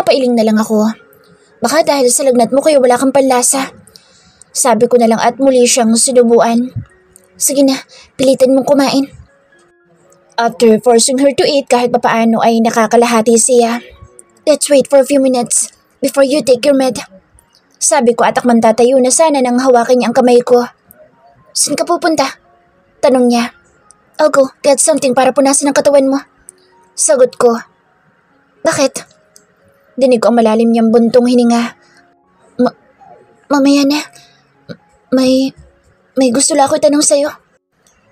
Napailing na lang ako. Baka dahil sa lagnat mo kaya wala kang panlasa. Sabi ko na lang at muli siyang sinubuan. Sige na, pilitin mong kumain. After forcing her to eat kahit papaano ay nakakalahati siya. Let's wait for a few minutes before you take your med. Sabi ko at akman tatayo na sana nang hawakin niya ang kamay ko. Saan ka pupunta? Tanong niya. I'll go get something para punasan ang katawan mo. Sagot ko. Bakit? Dinig ko ang malalim niyang buntong hininga. Mamaya na. May gusto lang ako itanong sa'yo.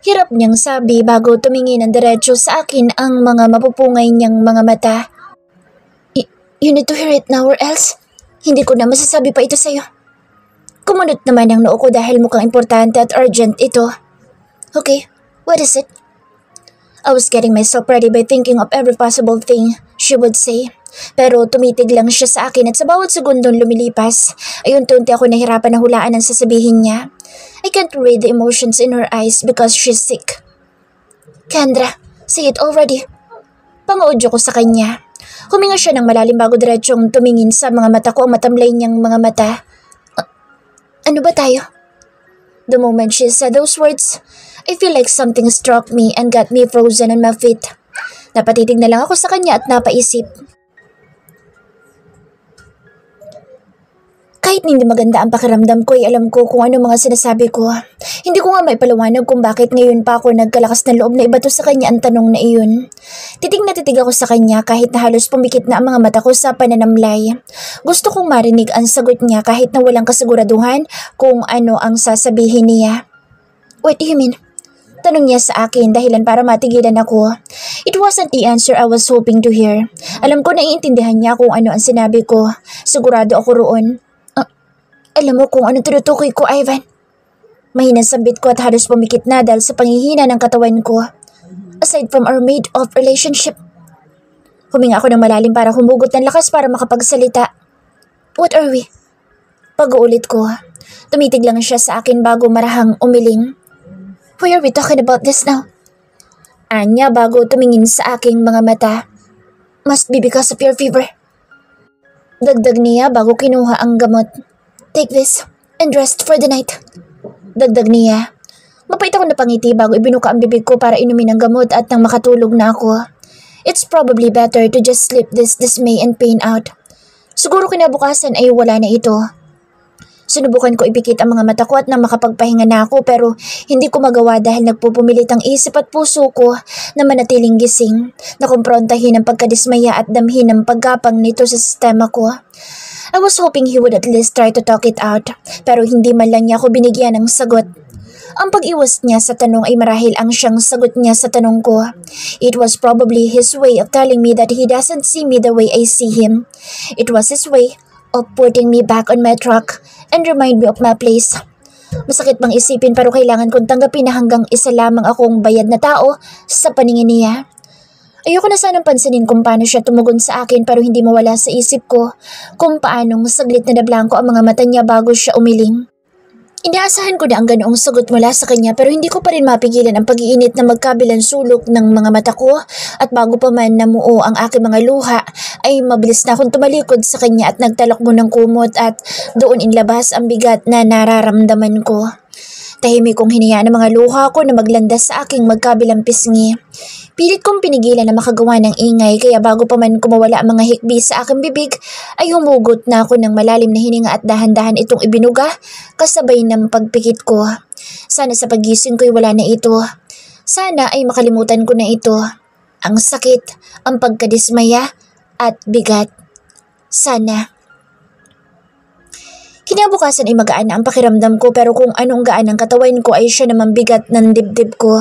Hirap niyang sabi bago tumingin ng diretso sa akin ang mga mapupungay niyang mga mata. You need to hear it now or else hindi ko na masasabi pa ito sa'yo. Kumunot naman ang noo ko dahil mukhang importante at urgent ito. Okay, what is it? I was getting myself ready by thinking of every possible thing she would say. Pero tumitig lang siya sa akin at sa bawat segundong lumilipas ay unti-unti ako nahirapan na hulaan ang sasabihin niya. I can't read the emotions in her eyes because she's sick. Kendra, say it already. Pangaudyo ko sa kanya. Huminga siya ng malalim bago diretsong tumingin sa mga mata ko ang matamlay niyang mga mata. Ano ba tayo? The moment she said those words, I feel like something struck me and got me frozen on my feet. Napatitig na lang ako sa kanya at napaisip. Kahit hindi maganda ang pakiramdam ko ay alam ko kung ano mga sinasabi ko. Hindi ko nga maipaliwanag kung bakit ngayon pa ako nagkalakas ng loob na ibato sa kanya ang tanong na iyon. Titig na titig ako sa kanya kahit na halos pumikit na ang mga mata ko sa pananamlay. Gusto kong marinig ang sagot niya kahit na walang kasiguraduhan kung ano ang sasabihin niya. What do you mean? Tanong niya sa akin dahilan para matigilan ako. It wasn't the answer I was hoping to hear. Alam ko naiintindihan niya kung ano ang sinabi ko. Sigurado ako roon. Alam mo kung ano tinutukoy ko, Ivan? Mahinang sambit ko at halos pumikit na dahil sa panghihina ng katawan ko. Aside from our made-of relationship. Huminga ako ng malalim para humugot ng lakas para makapagsalita. What are we? Pag-uulit ko. Tumitig lang siya sa akin bago marahang umiling. Why are we talking about this now? Anya bago tumingin sa aking mga mata. Must be because of your fever. Dagdag niya bago kinuha ang gamot. Take this and rest for the night. Dagdag niya. Mapait ako napangiti bago ibinuka ang bibig ko para inumin ang gamot at nang makatulog na ako. It's probably better to just sleep this dismay and pain out. Siguro kinabukasan ay wala na ito. Sinubukan ko ipikit ang mga mata ko at nang makapagpahinga na ako pero hindi ko magawa dahil nagpupumilit ang isip at puso ko na manatiling gising, na kumprontahin ang pagkadismaya at damhin ang paggapang nito sa sistema ko. I was hoping he would at least try to talk it out pero hindi man lang niya ako binigyan ng sagot. Ang pag-iwas niya sa tanong ay marahil ang siyang sagot niya sa tanong ko. It was probably his way of telling me that he doesn't see me the way I see him. It was his way of putting me back on my track and remind me of my place. Masakit bang isipin pero kailangan kong tanggapin na hanggang isa lamang akong bayad na tao sa paningin niya. Ayoko na sanang pansinin kung paano siya tumugon sa akin pero hindi mawala sa isip ko kung paanong saglit na nablangko ang mga mata niya bago siya umiling. Inaasahan ko na ang ganoong sagot mula sa kanya pero hindi ko pa rin mapigilan ang pag-iinit na magkabilang sulok ng mga mata ko at bago pa man namuo ang aking mga luha ay mabilis na akong tumalikod sa kanya at nagtalakbo ng kumot at doon inlabas ang bigat na nararamdaman ko. Tahimik kong hinayaan ang mga luha ko na maglandas sa aking magkabilang pisngi. Pilit kong pinigilan na makagawa ng ingay kaya bago pa man kumawala ang mga hikbi sa aking bibig ay humugot na ako ng malalim na hininga at dahan-dahan itong ibinuga kasabay ng pagpikit ko. Sana sa pagising ko'y wala na ito. Sana ay makalimutan ko na ito. Ang sakit, ang pagkadismaya at bigat. Sana. Kinabukasan ay magaan na ang pakiramdam ko pero kung anong gaan ng katawan ko ay siya naman bigat ng dibdib ko.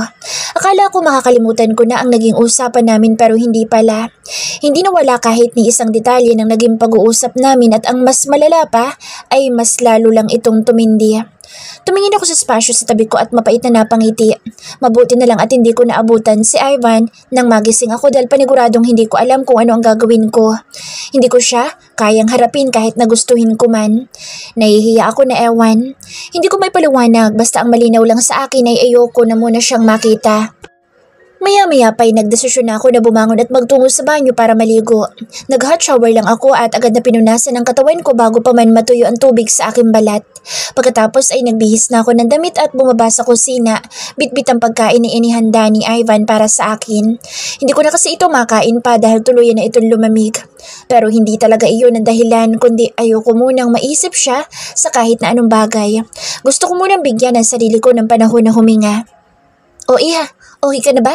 Akala ko makakalimutan ko na ang naging usapan namin pero hindi pala. Hindi nawala kahit ni isang detalye ng naging pag-uusap namin at ang mas malala pa ay mas lalo lang itong tumindi. Tumingin ako sa spasyo sa tabi ko at mapait na napangiti. Mabuti na lang at hindi ko naabutan si Ivan nang magising ako dahil paniguradong hindi ko alam kung ano ang gagawin ko. Hindi ko siya kayang harapin kahit nagustuhin ko man. Nahihiya ako na ewan. Hindi ko may paliwanag basta ang malinaw lang sa akin ay ayoko na muna siyang makita. Maya-maya pa'y nagdesisyon na ako na bumangon at magtungo sa banyo para maligo. Nag-hot shower lang ako at agad na pinunasan ang katawan ko bago pa man matuyo ang tubig sa aking balat. Pagkatapos ay nagbihis na ako ng damit at bumaba sa kusina. Bitbit ang pagkain na inihanda ni Ivan para sa akin. Hindi ko na kasi ito makain pa dahil tuluyan na itong lumamig. Pero hindi talaga iyon ang dahilan kundi ayoko munang maisip siya sa kahit na anong bagay. Gusto ko munang bigyan ang sarili ko ng panahon na huminga. O Iha, okay ka na ba?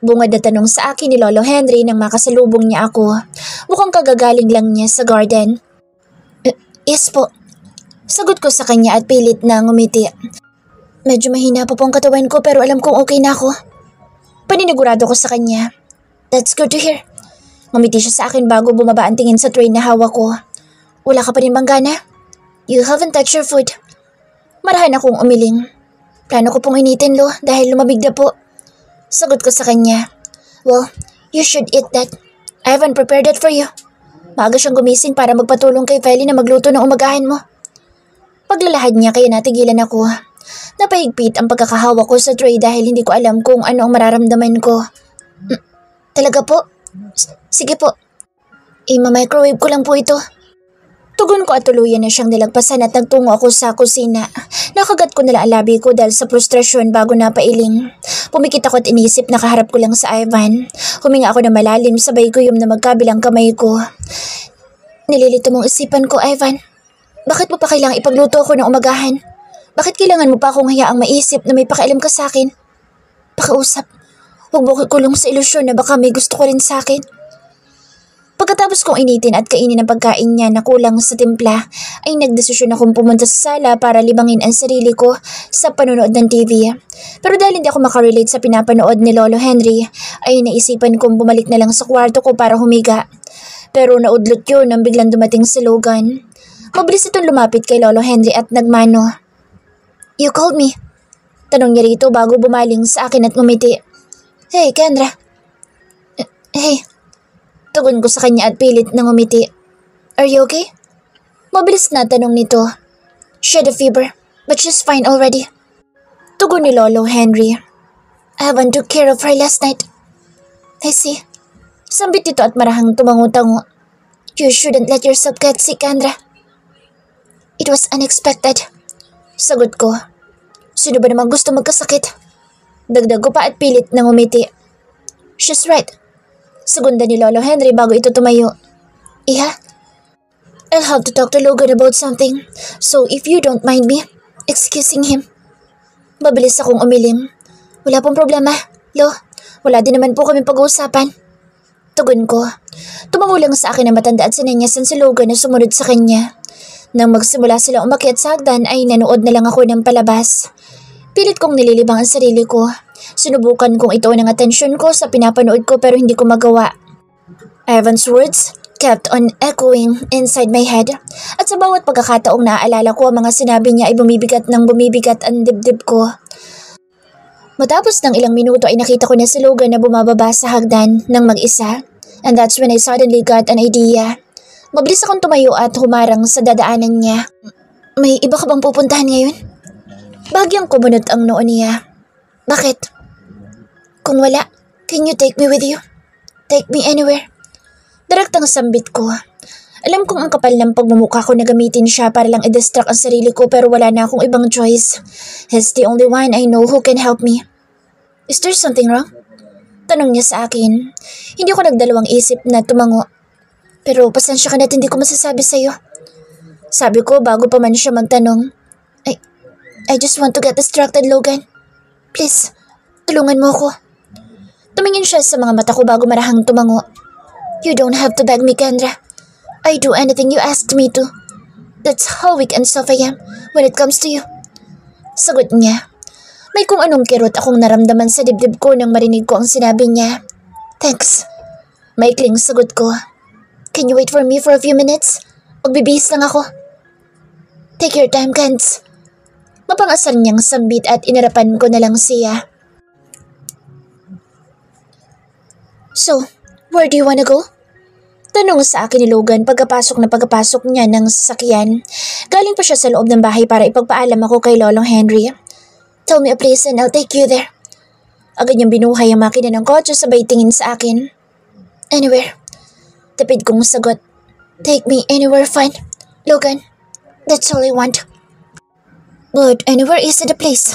Bungad na tanong sa akin ni Lolo Henry nang makasalubong niya ako. Mukhang kagagaling lang niya sa garden. Yes po. Sagot ko sa kanya at pilit na ngumiti. Medyo mahina pa po ang katawan ko pero alam kong okay na ako. Paninigurado ko sa kanya. That's good to hear. Ngumiti siya sa akin bago bumaba ang tingin sa tray na hawak ko. Wala ka pa rin bang gana? You haven't touched your food. Marahan akong umiling. Plano ko pong initin lo dahil lumamig na po. Sagot ko sa kanya. Well, you should eat that. I haven't prepared that for you. Maaga siyang gumising para magpatulong kay Feli na magluto ng umagahan mo. Paglalahad niya kaya natigilan ako. Napahigpit ang pagkakahawa ko sa tray dahil hindi ko alam kung ano ang mararamdaman ko. Talaga po? Sige po. Ima-microwave ko lang po ito. Tugon ko at tuluyan na siyang nilagpasan at nagtungo ako sa kusina. Nakagat ko nila ang labi ko dahil sa frustrasyon bago napailing. Pumikit ako at inisip na kaharap ko lang sa Ivan. Huminga ako na malalim sabay guyom na magkabilang kamay ko. Nililito mong isipan ko, Ivan. Bakit mo pa kailangang ipagluto ako ng umagahan? Bakit kailangan mo pa akong hayaang maisip na may pakialam ka sa akin? Pakiusap. Huwag mo kulong sa ilusyon na baka may gusto ko rin sa akin. Pagkatapos kong initin at kainin ang pagkain niya na kulang sa timpla, ay nagdesisyon akong pumunta sa sala para libangin ang sarili ko sa panonood ng TV. Pero dahil hindi ako makarelate sa pinapanood ni Lolo Henry, ay naisipan kong bumalik na lang sa kwarto ko para humiga. Pero naudlot yun nang biglang dumating si Logan. Mabilis itong lumapit kay Lolo Henry at nagmano. You called me? Tanong niya rito bago bumaling sa akin at ngumiti. Hey, Kendra. Hey. Tugon ko sa kanya at pilit na ngumiti. Are you okay? Mabilis na tanong nito. She had a fever, but she's fine already. Tugon ni Lolo Henry. Ivan took care of her last night. I see. Sambit nito at marahang tumango-tango. You shouldn't let yourself get sick, Kendra. It was unexpected. Sagot ko. Sino ba naman gusto magkasakit? Dagdag ko pa at pilit na ngumiti. She's right. Segunda ni Lolo Henry bago ito tumayo. Iha, I'll have to talk to Logan about something. So if you don't mind me excusing him. Mabilis akong umiling. Wala pong problema, Lo. Wala din naman po kami pag-uusapan. Tugon ko. Tumango lang sa akin na matanda at sinenyasan si Logan na sumunod sa kanya. Nang magsimula silang umakyat sa hagdan ay nanood na lang ako ng palabas. Pilit kong nililibang ang sarili ko. Sinubukan kong ituon ang atensyon ko sa pinapanood ko pero hindi ko magawa. Ivan's words kept on echoing inside my head at sa bawat pagkakataong naaalala ko ang mga sinabi niya ay bumibigat ng bumibigat ang dibdib ko. Matapos ng ilang minuto ay nakita ko na si Logan na bumababa sa hagdan ng mag-isa, and that's when I suddenly got an idea. Mabilis akong tumayo at humarang sa dadaanan niya. May iba ka bang pupuntahan ngayon? Bagyang kumunot ang noo niya. Bakit? Kung wala, can you take me with you? Take me anywhere. Direktang sambit ko. Alam kong ang kapal ng pagmumukha ko na gamitin siya para lang i-distract ang sarili ko pero wala na akong ibang choice. He's the only one I know who can help me. Is there something wrong? Tanong niya sa akin. Hindi ko nagdalawang isip na tumango. Pero pasensya ka na at hindi ko masasabi sa'yo. Sabi ko bago pa man siya magtanong. I just want to get distracted, Logan. Please, tulungan mo ako. Tumingin siya sa mga mata ko bago marahang tumango. You don't have to beg me, Kendra. I do anything you asked me to. That's how weak and soft I am when it comes to you. Sagot niya. May kung anong kirot akong naramdaman sa dibdib ko nang marinig ko ang sinabi niya. Thanks. Maikling sagot ko. Can you wait for me for a few minutes? Magbibihis lang ako. Take your time, Kens. Mapangasar niyang sambit at inarapan ko na lang siya. So, where do you wanna go? Tanong sa akin ni Logan pagkapasok niya ng sasakyan. Galing pa siya sa loob ng bahay para ipagpaalam ako kay Lolong Henry. Tell me a place and I'll take you there. Agad niyang binuhay ang makina ng kotse sabay tingin sa akin. Anywhere. Tapid kong sagot. Take me anywhere fine. Logan, that's all I want. But anywhere is the place.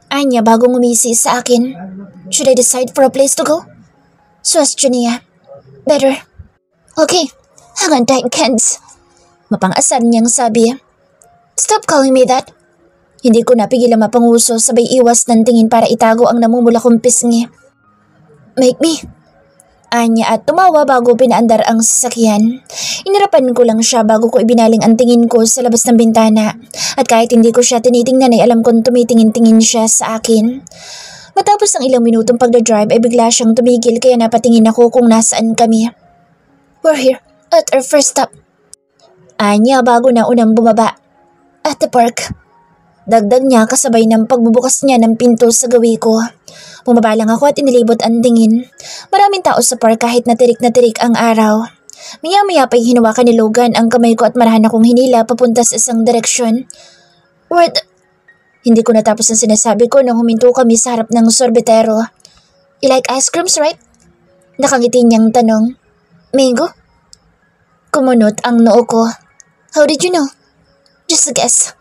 Anya bagong umisi sa akin. Should I decide for a place to go? Suwestyo niya. Better. Okay, hang on tight, Kens. Mapang-asar niyang sabi. Stop calling me that. Hindi ko napigil ang mapanguso sabay iwas ng tingin para itago ang namumula kong pisngi. Make me. Anya at tumawa bago pinaandar ang sasakyan. Inirapan ko lang siya bago ko ibinaling ang tingin ko sa labas ng bintana. At kahit hindi ko siya tinitingnan ay alam kong tumitingin-tingin siya sa akin. Matapos ang ilang minutong pagdadrive ay bigla siyang tumigil kaya napatingin ako kung nasaan kami. We're here at our first stop. Anya bago na unang bumaba. At the park. Dagdag niya kasabay ng pagbubukas niya ng pinto sa gawi ko. Bumaba lang ako at inilibot ang tingin. Maraming tao sa park kahit na tirik ang araw. Maya-maya pa'y hinawakan ni Logan ang kamay ko at marahan akong hinila papunta sa isang direksyon. Hindi ko natapos ang sinasabi ko nang huminto kami sa harap ng sorbetero. You like ice creams, right? Nakangiti niyang tanong. Mango? Kumunot ang noo ko. How did you know? Just a guess.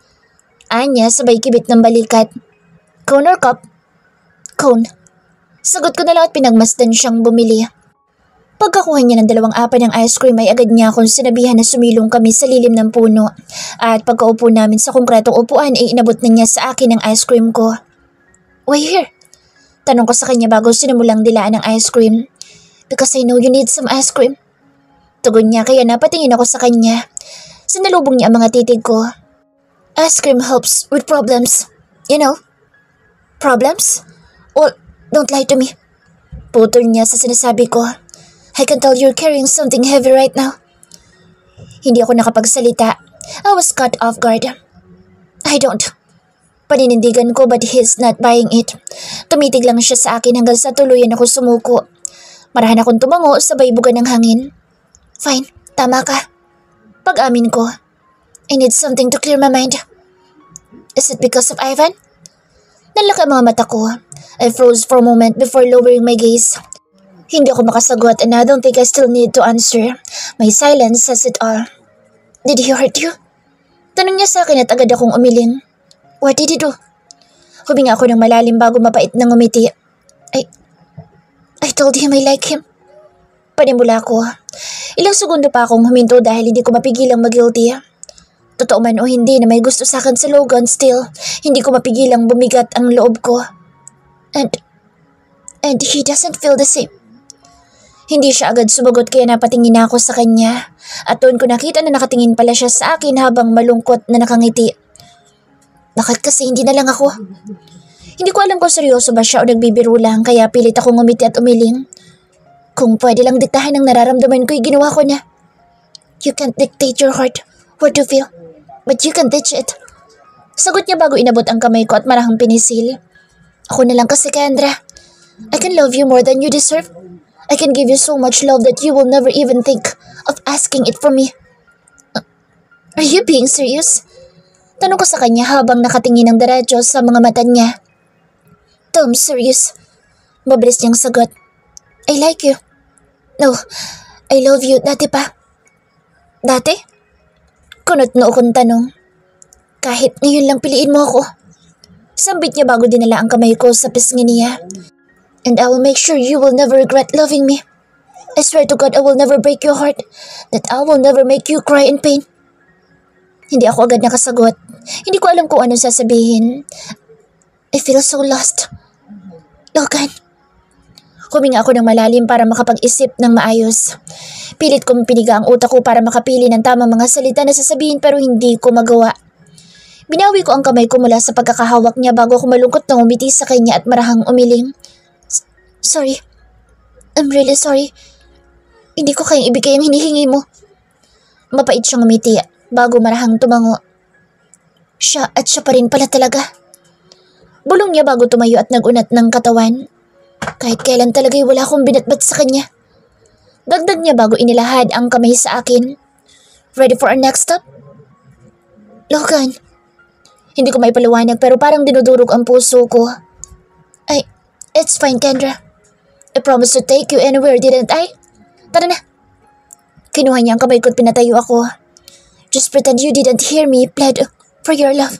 Anya sabay kibit ng balikat. Cone or cup? Cone. Sagot ko na lang at pinagmasdan siyang bumili. Pagkakuha niya ng 2 apa ng ice cream ay agad niya akong sinabihan na sumilong kami sa lilim ng puno. At pagkaupo namin sa konkretong upuan ay inabot na niya sa akin ang ice cream ko. Why here? Tanong ko sa kanya bago sinimulang dilaan ng ice cream. Because I know you need some ice cream. Tugon niya kaya napatingin ako sa kanya. Sinalubong niya ang mga titig ko. Ice cream helps with problems. You know? Problems? Well, don't lie to me. Putol niya sa sinasabi ko. I can tell you're carrying something heavy right now. Hindi ako nakapagsalita. I was caught off guard. I don't. Paninindigan ko but he's not buying it. Tumitig lang siya sa akin hanggang sa tuluyan ako sumuko. Marahan akong tumango sabay buga ng hangin. Fine, tama ka. Pag-amin ko. I need something to clear my mind. Is it because of Ivan? Nalaki ang mga mata ko. I froze for a moment before lowering my gaze. Hindi ako makasagot and I don't think I still need to answer. My silence says it all. Did he hurt you? Tanong niya sa akin at agad akong umiling. What did he do? Huminga ako ng malalim bago mapait ng umiti. I told him I like him. Panimula ko. Ilang segundo pa akong huminto dahil hindi ko mapigilang mag-guilty. Totoo man o hindi na may gusto sa akin sa Logan, still, hindi ko mapigilang bumigat ang loob ko. And he doesn't feel the same. Hindi siya agad sumagot kaya napatingin ako sa kanya. At doon ko nakita na nakatingin pala siya sa akin habang malungkot na nakangiti. Bakit kasi hindi na lang ako? Hindi ko alam kung seryoso ba siya o nagbibiro lang kaya pilit akong ngumiti at umiling. Kung pwede lang diktahan ang nararamdaman ko'y ginawa ko na. You can't dictate your heart what to feel, but you can teach it. Sagot niya bago inabot ang kamay ko at marahang pinisil. Ako na lang kasi, Kendra. I can love you more than you deserve. I can give you so much love that you will never even think of asking it from me. Are you being serious? Tanong ko sa kanya habang nakatingin ng diretso sa mga mata niya. Tom, serious. Mabilis niyang sagot. I like you. No, I love you dati pa. Dati? Kunot noo kong tanong. Kahit ngayon lang piliin mo ako. Sambit niya bago dinala ang kamay ko sa pisngi niya. And I will make sure you will never regret loving me. I swear to God I will never break your heart. That I will never make you cry in pain. Hindi ako agad nakasagot. Hindi ko alam kung anong sasabihin. I feel so lost. Logan. Huminga ako ng malalim para makapag-isip ng maayos. Pilit kong piniga ang utak ko para makapili ng tamang mga salita na sasabihin pero hindi ko magawa. Binawi ko ang kamay ko mula sa pagkakahawak niya bago ako malungkot na umiti sa kanya at marahang umiling. Sorry. I'm really sorry. Hindi ko kayang ibigay ang hinihingi mo. Mapait siyang umiti bago marahang tumango. Siya pa rin pala talaga. Bulong niya bago tumayo at nagunat ng katawan. Kahit kailan talaga'y wala akong binatbat sa kanya. Dagdag niya bago inilahad ang kamay sa akin. Ready for our next stop? Logan. Hindi ko maipaliwanag pero parang dinudurog ang puso ko. It's fine, Kendra. I promised to take you anywhere, didn't I? Tara na. Kinuha niya ang kamay ko at pinatayo ako. Just pretend you didn't hear me, plead for your love.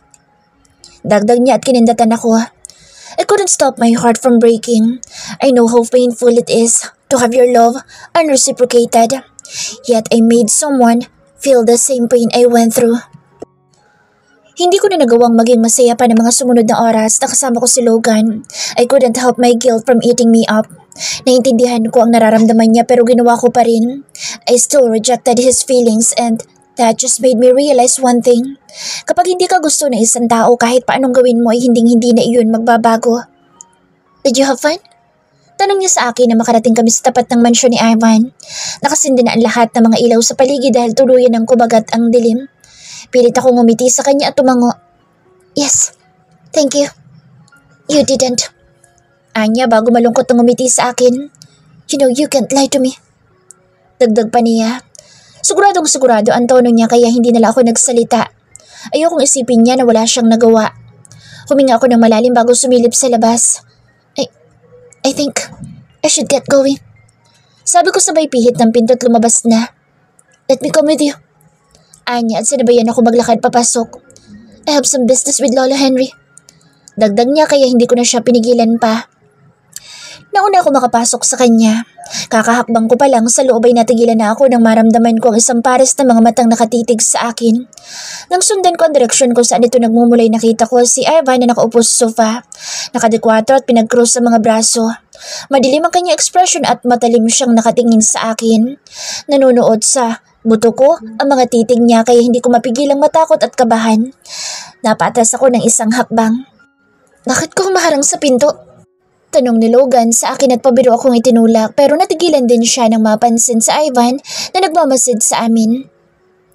Dagdag niya at kinindatan ako. I couldn't stop my heart from breaking. I know how painful it is to have your love unreciprocated. Yet I made someone feel the same pain I went through. Hindi ko na nagawang maging masaya pa ng mga sumunod na oras na kasama ko si Logan. I couldn't help my guilt from eating me up. Naintindihan ko ang nararamdaman niya pero ginawa ko pa rin. I still rejected his feelings and that just made me realize one thing. Kapag hindi ka gusto ng isang tao kahit paanong gawin mo ay hinding-hindi na iyon magbabago. Did you have fun? Tanong niya sa akin na makarating kami sa tapat ng mansyon ni Ivan. Nakasindi na ang lahat ng mga ilaw sa paligid dahil tuluyan ng kumagat ang dilim. Pilit akong ngumiti sa kanya at tumango. Yes, thank you. You didn't. Anya bago malungkot na ngumiti sa akin. You know you can't lie to me. Dagdag pa niya. Siguradong sigurado ang tono niya kaya hindi nala ako nagsalita. Ayokong isipin niya na wala siyang nagawa. Huminga ako ng malalim bago sumilip sa labas. I think I should get going. Sabi ko sabay pihit ng pinto at lumabas na. Let me come with you. Anya at sinabayan ako maglakad papasok. I have some business with Lolo Henry. Dagdag niya kaya hindi ko na siya pinigilan pa. Nauna ako makapasok sa kanya. Kakahakbang ko pa lang sa loob ay natigilan na ako nang maramdaman ko ang isang pares na mga matang nakatitig sa akin. Nang sundan ko ang direksyon kung saan ito nagmumulay nakita ko si Ivan na nakaupo sa sofa. Nakadekwatro at pinag-cross sa mga braso. Madilim ang kanyang ekspresyon at matalim siyang nakatingin sa akin. Nanonood sa buto ko ang mga titig niya kaya hindi ko mapigilang matakot at kabahan. Napatras ako ng isang hakbang. Bakit ko humaharang sa pinto? Tanong ni Logan sa akin at pabiro akong itinulak pero natigilan din siya nang mapansin sa Ivan na nagmamasid sa amin.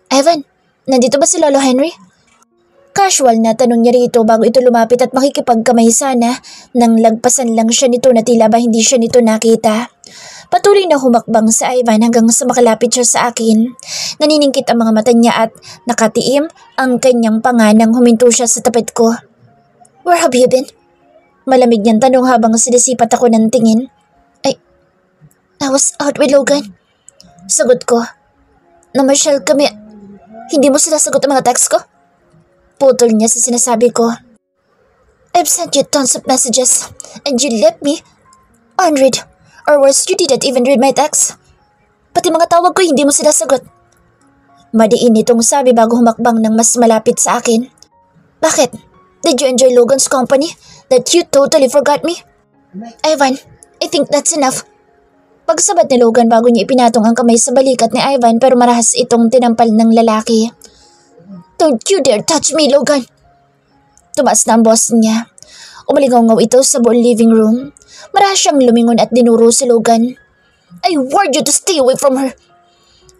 Ivan, nandito ba si Lolo Henry? Casual na tanong niya rito bago ito lumapit at makikipagkamay sana nang lagpasan lang siya nito na tila ba hindi siya nito nakita. Patuloy na humakbang sa Ivan hanggang sa makalapit siya sa akin. Naniningkit ang mga mata niya at nakatiim ang kanyang panga nang huminto siya sa tapat ko. Where have you been? Malamig niyang tanong habang sinisipat ako ng tingin. I was out with Logan. Sagot ko. Namasyal kami. Hindi mo sinasagot ang mga text ko? Putol niya sa sinasabi ko. I've sent you tons of messages and you left me unread. Or worse, you didn't even read my text. Pati mga tawag ko hindi mo sinasagot. Madiin itong sabi bago humakbang ng mas malapit sa akin. Bakit? Did you enjoy Logan's company that you totally forgot me? Ivan, I think that's enough. Pagsabat ni Logan bago niya ipinatong ang kamay sa balikat ni Ivan pero marahas itong tinampal ng lalaki. Don't you dare touch me, Logan! Tumaas na ang boss niya. Umalingaw-ngaw ito sa buong living room. Marahas siyang lumingon at dinuro si Logan. I warned you to stay away from her.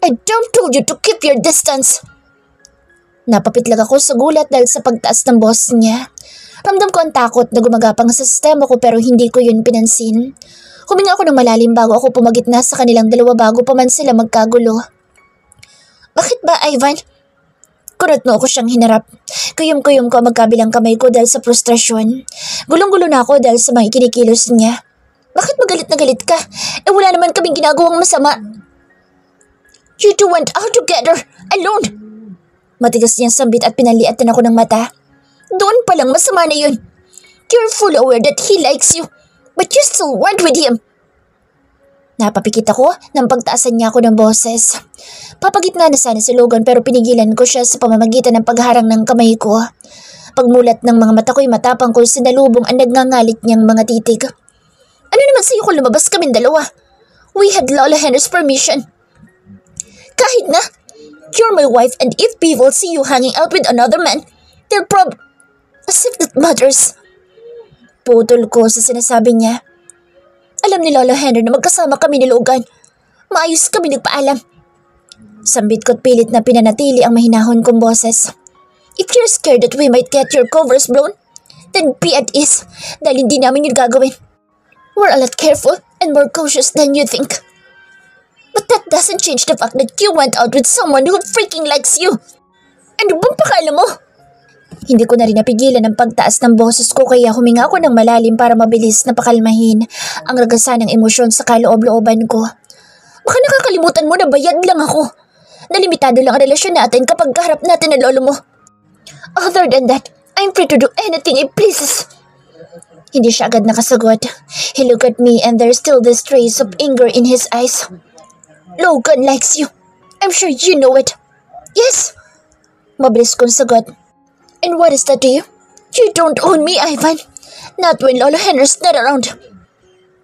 I don't told you to keep your distance. Napapitlag ako sa gulat dahil sa pagtaas ng boss niya. Ramdam ko ang takot na gumagapang sa sistema ko pero hindi ko yun pinansin. Huminga ako ng malalim bago ako pumagitna sa kanilang dalawa bago pa man sila magkagulo. Bakit ba, Ivan? Kunot mo ako siyang hinarap. Kuyom-kuyom ko ang magkabilang kamay ko dahil sa frustrasyon. Gulong-gulo na ako dahil sa mga ikinikilos niya. Bakit magalit na galit ka? Wala naman kaming ginagawang masama. You two went out together, alone. Matigas niyang sambit at pinaliatan ako ng mata. Doon palang masama na yun. You're full aware that he likes you, but you still went with him. Napapikit ako nang pagtaasan niya ako ng boses. Papagitna na sana si Logan pero pinigilan ko siya sa pamamagitan ng pagharang ng kamay ko. Pagmulat ng mga mata ko'y matapang ko sinalubong ang nagngangalit niyang mga titig. Ano naman sa'yo kung lumabas kaming dalawa? We had Lola Henry's permission. Kahit na, you're my wife and if people see you hanging out with another man, they'll as if that matters. Putol ko sa sinasabi niya. Alam ni Lolo Henry na magkasama kami ni Logan. Maayos kami nagpaalam. Sambit ko't pilit na pinanatili ang mahinahon kong boses. If you're scared that we might get your covers blown, then be at ease dahil hindi namin yun gagawin. We're a lot careful and more cautious than you think. But that doesn't change the fact that you went out with someone who freaking likes you. Ano bang pakala mo? Hindi ko na rin napigilan ang pagtaas ng boses ko kaya huminga ako ng malalim para mabilis na pakalmahin ang ragasan ng emosyon sa kaloob-looban ko. Baka nakakalimutan mo na bayad lang ako. Nalimitado lang ang relasyon natin kapag kaharap natin ang lolo mo. Other than that, I'm free to do anything it pleases. Hindi siya agad nakasagot. He looked at me and there's still this trace of anger in his eyes. Logan likes you. I'm sure you know it. Yes. Mabilis kong sagot. And what is that to you? You don't own me, Ivan. Not when Lolo Henry's not around.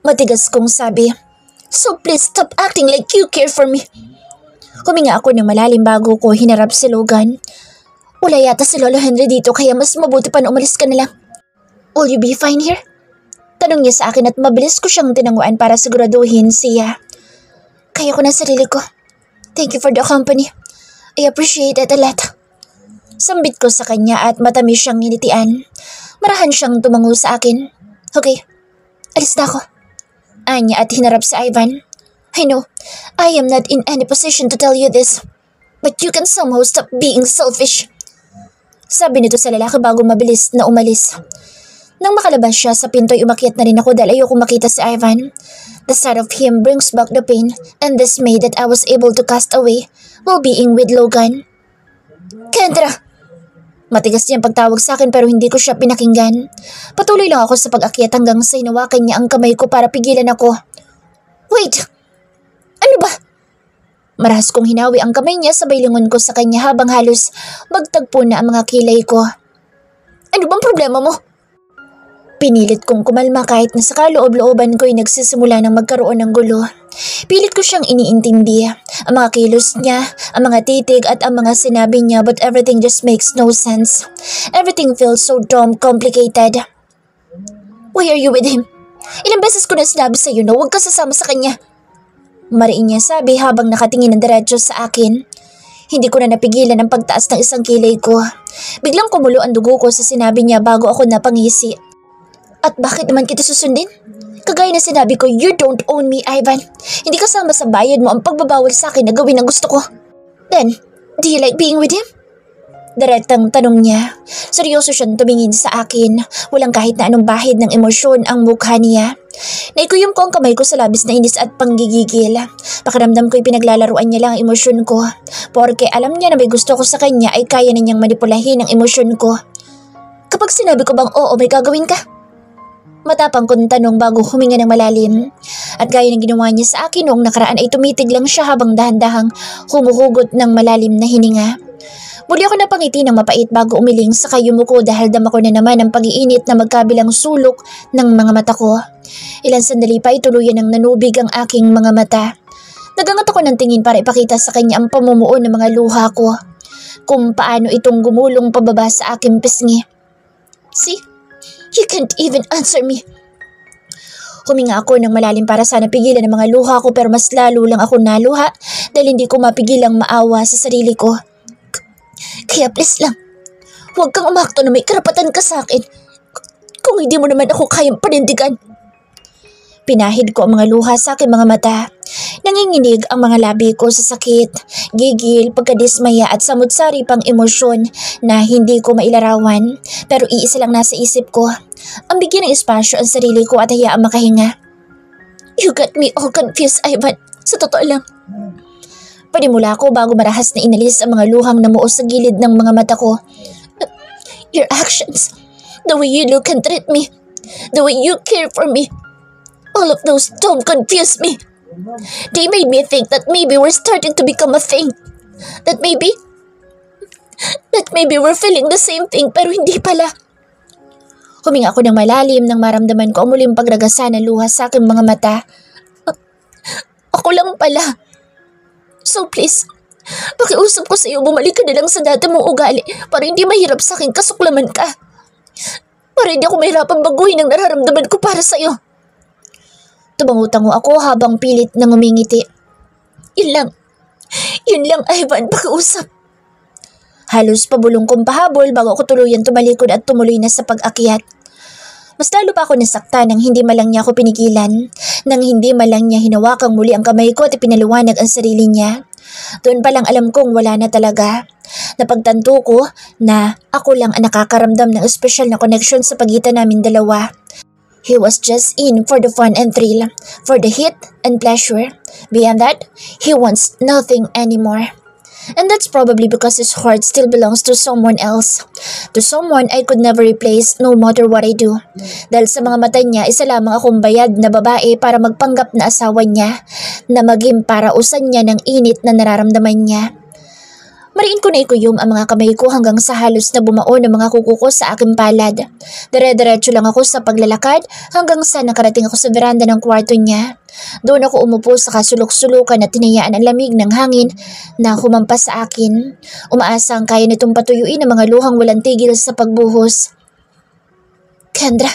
Matigas kong sabi. So please stop acting like you care for me. Huminga ako ng malalim bago ko hinarap si Logan. Wala yata si Lolo Henry dito kaya mas mabuti pa na umalis ka na lang. Will you be fine here? Tanong niya sa akin at mabilis ko siyang tinanguan para siguraduhin siya. Kaya ko na sarili ko. Thank you for the company. I appreciate it a lot. Sambit ko sa kanya at matamis siyang hinitian. Marahan siyang tumango sa akin. Okay, alis na ako. Anya at hinarap si Ivan. I know, I am not in any position to tell you this. But you can somehow stop being selfish. Sabi nito sa lalaki bago mabilis na umalis. Nang makalabas siya sa pinto'y umakyat na rin ako dahil ayoko makita si Ivan. The sight of him brings back the pain and dismay that I was able to cast away while being with Logan. Kendra! Matigas niyang pagtawag sa akin pero hindi ko siya pinakinggan. Patuloy lang ako sa pag-akyat hanggang sa hinawakan niya ang kamay ko para pigilan ako. Wait! Ano ba? Marahas kong hinawi ang kamay niya sabay lingon ko sa kanya habang halos magtagpo na ang mga kilay ko. Ano bang problema mo? Pinilit kong kumalma kahit na sa kaloob-looban ko'y nagsisimula ng magkaroon ng gulo. Pilit ko siyang iniintindi. Ang mga kilos niya, ang mga titig at ang mga sinabi niya but everything just makes no sense. Everything feels so dumb complicated. Why are you with him? Ilang beses ko na sinabi sa'yo na huwag ka sasama sa kanya. Mariin niya sabi habang nakatingin ng diretso sa akin. Hindi ko na napigilan ang pagtaas ng isang kilay ko. Biglang kumulo ang dugo ko sa sinabi niya bago ako napangisi. At bakit naman kita susundin? Kagaya na sinabi ko, you don't own me, Ivan. Hindi kasama sa bayad mo ang pagbabawal sa akin na gawin ang gusto ko. Then, do you like being with him? Direktang tanong niya. Seryoso siyang tumingin sa akin. Walang kahit na anong bahid ng emosyon ang mukha niya. Naikuyom ko ang kamay ko sa labis na inis at panggigigil. Pakiramdam ko'y pinaglalaruan niya lang ang emosyon ko. Porque alam niya na may gusto ko sa kanya ay kaya na niyang manipulahin ang emosyon ko. Kapag sinabi ko bang oo, may gagawin ka? Matapang kong tanong bago huminga ng malalim. At gaya ng ginawa niya sa akin noong nakaraan ay tumitig lang siya habang dahan-dahang humuhugot ng malalim na hininga. Muli ako napangiti ng mapait bago umiling sa yumuko dahil dama ko na naman ang pag-iinit na magkabilang sulok ng mga mata ko. Ilang sandali pa ay tuluyan ng nanubig ang aking mga mata. Nagangat ako ng tingin para ipakita sa kanya ang pamumuo ng mga luha ko. Kung paano itong gumulong pababa sa aking pisngi. See? You can't even answer me. Huminga ako ng malalim para sana pigilan ang mga luha ko pero mas lalo lang ako naluha dahil hindi ko mapigilang maawa sa sarili ko. Kaya please lang, huwag kang umakto na may karapatan ka sa akin kung hindi mo naman ako kayang panindigan. Pinahid ko ang mga luha sa aking mga mata. Nanginginig ang mga labi ko sa sakit, gigil, pagkadismaya at samut-sari pang emosyon na hindi ko mailarawan. Pero iisa lang nasa isip ko, ang bigyan ng espasyo ang sarili ko at hayaang makahinga. You got me all confused, Ivan. Sa totoo lang. Panimula ko bago marahas na inalis ang mga luhang namuo sa gilid ng mga mata ko. Your actions, the way you look and treat me, the way you care for me, all of those don't confuse me. They made me think that maybe we're starting to become a thing. That maybe we're feeling the same thing pero hindi pala. Huminga ako ng malalim nang maramdaman ko ang muling pagragasa ng luha sa aking mga mata. Ako lang pala. So please, pakiusap ko sa iyo bumalik ka na lang sa dati mong ugali para hindi mahirap sa akin kasuklaman ka. Para hindi ako mahirapan baguhin ang nararamdaman ko para sa iyo. Tumango-tango ako habang pilit nang umingiti. Yun lang Ivan, pakiusap. Halos pabulong kong pahabol bago ako tuluyan tumalikod at tumuloy na sa pag-akyat. Mas lalo pa ako nasakta nang hindi malang niya ako pinigilan, nang hindi malang niya hinawakang muli ang kamay ko at ipinaliwanag ang sarili niya. Doon pa lang alam kong wala na talaga. Napagtanto ko na ako lang ang nakakaramdam ng espesyal na connection sa pagitan namin dalawa. He was just in for the fun and thrill, for the hit and pleasure. Beyond that, he wants nothing anymore. And that's probably because his heart still belongs to someone else. To someone I could never replace no matter what I do. Dahil sa mga mata niya, isa lamang akong bayad na babae para magpanggap na asawa niya, na maging parausan niya ng init na nararamdaman niya. Mariin ko na ikuyom ang mga kamay ko hanggang sa halos na bumao ng mga kuko ko sa aking palad. Dire-diretso lang ako sa paglalakad hanggang sa nakarating ako sa veranda ng kwarto niya. Doon ako umupo sa kasulok-sulukan at tinayaan ang lamig ng hangin na humampas sa akin. Umaasa ang kaya nitong patuyuin ang mga luhang walang tigil sa pagbuhos. Kendra.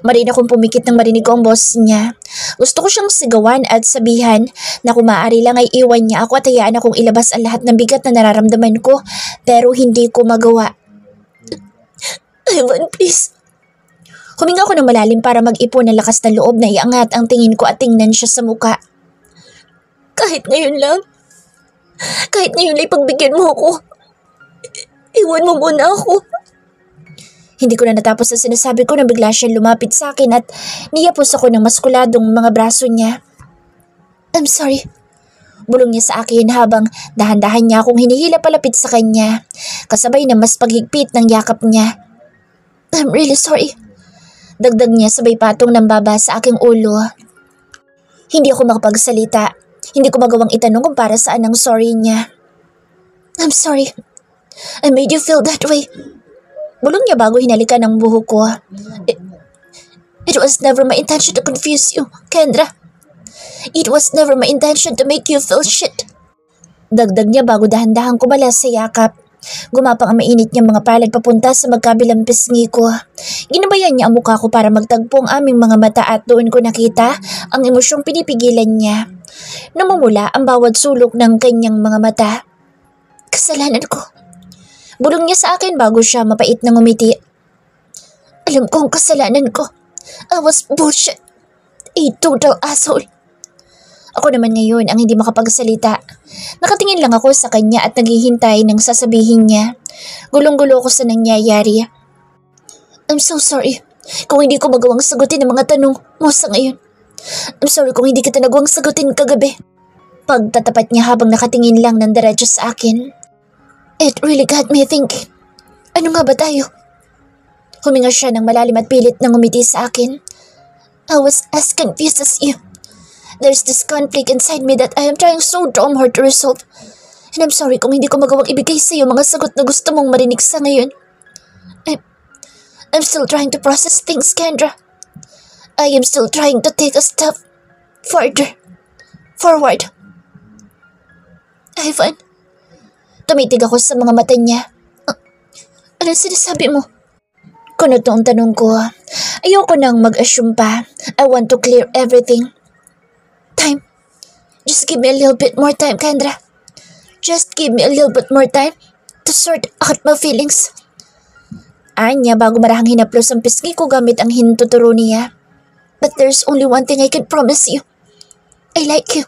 Marin akong pumikit nang marinig ko ang boss niya. Gusto ko siyang sigawan at sabihan na kung maaari lang ay iwan niya ako at hayaan akong ilabas ang lahat ng bigat na nararamdaman ko, pero hindi ko magawa. Ivan, please. Huminga ako ng malalim para mag-ipon ng lakas ng loob na iangat ang tingin ko at tingnan siya sa muka. Kahit ngayon lang. Kahit ngayon lang pagbigyan mo ako. Iwan mo muna ako. Hindi ko na natapos ang sinasabi ko nang bigla siyang lumapit sa akin at niyapos ako ng maskuladong mga braso niya. I'm sorry. Bulong niya sa akin habang dahan-dahan niya akong hinihila palapit sa kanya, kasabay na mas paghigpit ng yakap niya. I'm really sorry. Dagdag niya sabay patong ng baba sa aking ulo. Hindi ako makapagsalita. Hindi ko magawang itanong kung para saan ang sorry niya. I'm sorry. I made you feel that way. Bulong niya bago hinalikan ang buhok ko. It was never my intention to confuse you, Kendra. It was never my intention to make you feel shit. Dagdag niya bago dahan-dahang kumalas sa yakap. Gumapang ang mainit niyang mga palad papunta sa magkabilang pisngi ko. Ginabayan niya ang mukha ko para magtagpo ang aming mga mata at doon ko nakita ang emosyong pinipigilan niya. Namumula ang bawat sulok ng kanyang mga mata. Kasalanan ko. Bulong niya sa akin bago siya mapait na ngumiti. Alam kong kasalanan ko. I was bullshit. A total asshole. Ako naman ngayon ang hindi makapagsalita. Nakatingin lang ako sa kanya at naghihintay ng sasabihin niya. Gulong-gulo ako sa nangyayari. I'm so sorry kung hindi ko magawang sagutin ang mga tanong mo sa ngayon. I'm sorry kung hindi kita nagawang sagutin kagabi. Pagtatapat niya habang nakatingin lang ng diretso sa akin. It really got me thinking. Ano nga ba tayo? Huminga siya ng malalim at pilit na ngumiti sa akin. I was as confused as you. There's this conflict inside me that I am trying so damn hard to resolve. And I'm sorry kung hindi ko magawang ibigay sa iyo mga sagot na gusto mong marinig sa ngayon. I'm still trying to process things, Kendra. I am still trying to take a step forward. Ivan. Tumitig ako sa mga mata niya. Ano sinasabi mo? Kunot ang tanong ko. Ayoko nang mag-assume pa. I want to clear everything. Time. Just give me a little bit more time, Kendra. Just give me a little bit more time to sort out my feelings. Anya bago marahang hinaplos ang pisngi ko gamit ang hintuturo niya. But there's only one thing I can promise you. I like you.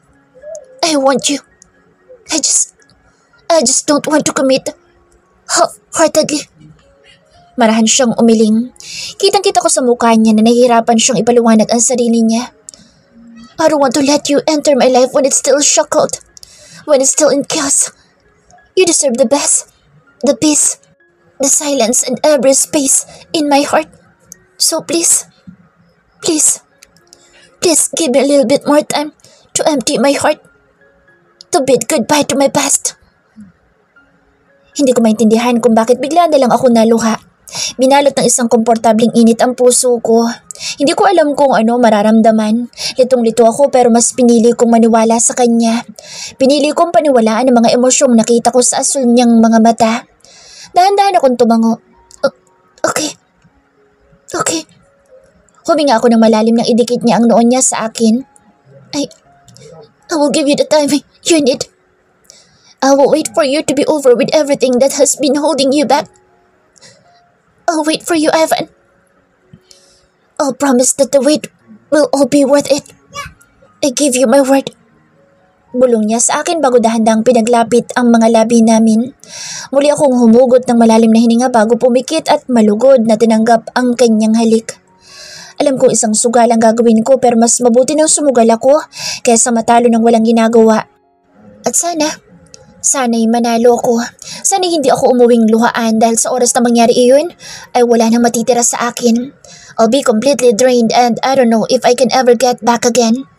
I want you. I just don't want to commit half-heartedly. Marahan siyang umiling. Kitang-kita ko sa mukha niya na nahihirapan siyang ipaliwanag ang sarili niya. I don't want to let you enter my life when it's still shackled. When it's still in chaos. You deserve the best. The peace. The silence and every space in my heart. So please give me a little bit more time to empty my heart. To bid goodbye to my past. Hindi ko maintindihan kung bakit bigla na lang ako naluha. Binalot ng isang komportabling init ang puso ko. Hindi ko alam kung ano mararamdaman. Litong-lito ako pero mas pinili kong maniwala sa kanya. Pinili kong paniwalaan ang mga emosyong nakita ko sa asul niyang mga mata. Dahan-dahan akong tumango. Okay. Huminga ako ng malalim nang idikit niya ang noon niya sa akin. I will give you the time you need. I will wait for you to be over with everything that has been holding you back. I'll wait for you, Ivan. I'll promise that the wait will all be worth it. I give you my word. Bulong niya sa akin bago dahandang pinaglapit ang mga labi namin. Muli akong humugot ng malalim na hininga bago pumikit at malugod na tinanggap ang kanyang halik. Alam kong isang sugal ang gagawin ko pero mas mabuti nang sumugal ako kaysa matalo ng walang ginagawa. At sana'y manalo ko. Sana'y hindi ako umuwing luhaan dahil sa oras na mangyari iyon ay wala nang matitira sa akin. I'll be completely drained and I don't know if I can ever get back again.